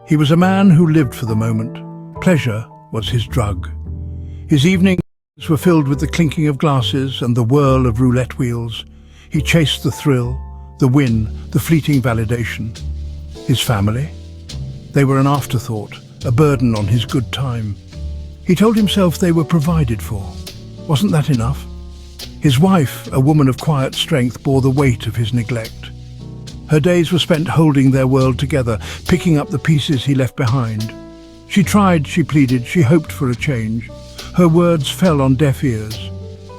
He was a man who lived for the moment. Pleasure was his drug. His evenings were filled with the clinking of glasses and the whirl of roulette wheels. He chased the thrill, the win, the fleeting validation. His family? They were an afterthought, a burden on his good time. He told himself they were provided for. Wasn't that enough? His wife, a woman of quiet strength, bore the weight of his neglect. Her days were spent holding their world together, picking up the pieces he left behind. She tried, she pleaded, she hoped for a change. Her words fell on deaf ears.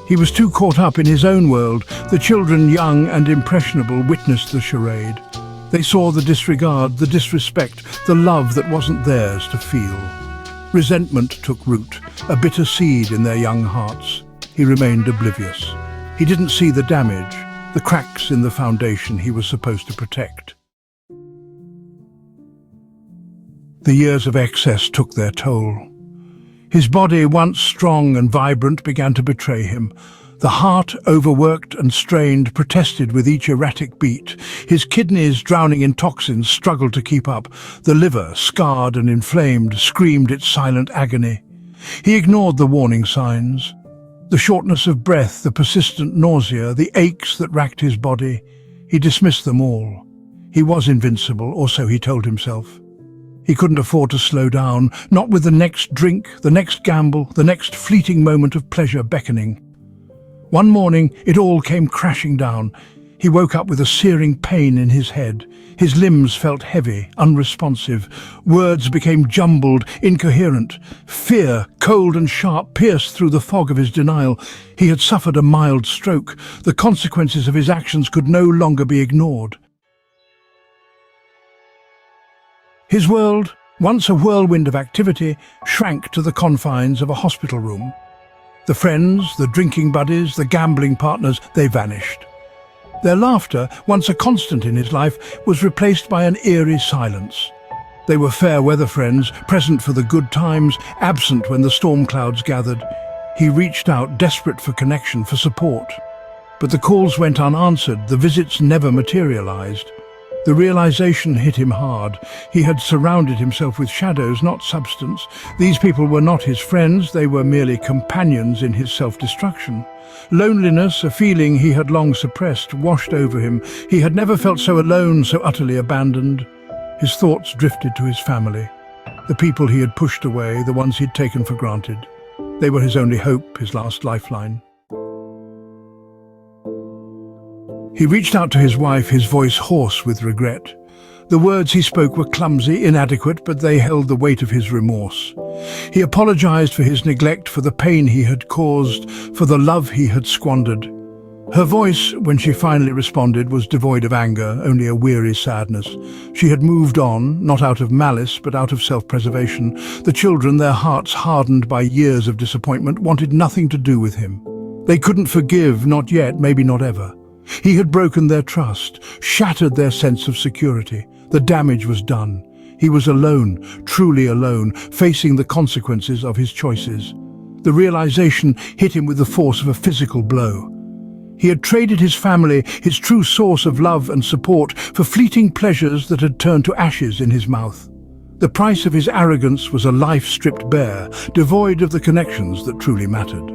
He was too caught up in his own world. The children, young and impressionable, witnessed the charade. They saw the disregard, the disrespect, the love that wasn't theirs to feel. Resentment took root, a bitter seed in their young hearts. He remained oblivious. He didn't see the damage, the cracks in the foundation he was supposed to protect. The years of excess took their toll. His body, once strong and vibrant, began to betray him. The heart, overworked and strained, protested with each erratic beat. His kidneys, drowning in toxins, struggled to keep up. The liver, scarred and inflamed, screamed its silent agony. He ignored the warning signs. The shortness of breath, the persistent nausea, the aches that racked his body. He dismissed them all. He was invincible, or so he told himself. He couldn't afford to slow down, not with the next drink, the next gamble, the next fleeting moment of pleasure beckoning. One morning, it all came crashing down. He woke up with a searing pain in his head. His limbs felt heavy, unresponsive. Words became jumbled, incoherent. Fear, cold and sharp, pierced through the fog of his denial. He had suffered a mild stroke. The consequences of his actions could no longer be ignored. His world, once a whirlwind of activity, shrank to the confines of a hospital room. The friends, the drinking buddies, the gambling partners, they vanished. Their laughter, once a constant in his life, was replaced by an eerie silence. They were fair-weather friends, present for the good times, absent when the storm clouds gathered. He reached out, desperate for connection, for support. But the calls went unanswered, the visits never materialized. The realization hit him hard. He had surrounded himself with shadows, not substance. These people were not his friends, they were merely companions in his self-destruction. Loneliness, a feeling he had long suppressed, washed over him. He had never felt so alone, so utterly abandoned. His thoughts drifted to his family. The people he had pushed away, the ones he'd taken for granted. They were his only hope, his last lifeline. He reached out to his wife, his voice hoarse with regret. The words he spoke were clumsy, inadequate, but they held the weight of his remorse. He apologized for his neglect, for the pain he had caused, for the love he had squandered. Her voice, when she finally responded, was devoid of anger, only a weary sadness. She had moved on, not out of malice, but out of self-preservation. The children, their hearts hardened by years of disappointment, wanted nothing to do with him. They couldn't forgive, not yet, maybe not ever. He had broken their trust, shattered their sense of security. The damage was done. He was alone, truly alone, facing the consequences of his choices. The realization hit him with the force of a physical blow. He had traded his family, his true source of love and support, for fleeting pleasures that had turned to ashes in his mouth. The price of his arrogance was a life stripped bare, devoid of the connections that truly mattered.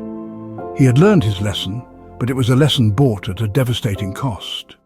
He had learned his lesson, but it was a lesson bought at a devastating cost.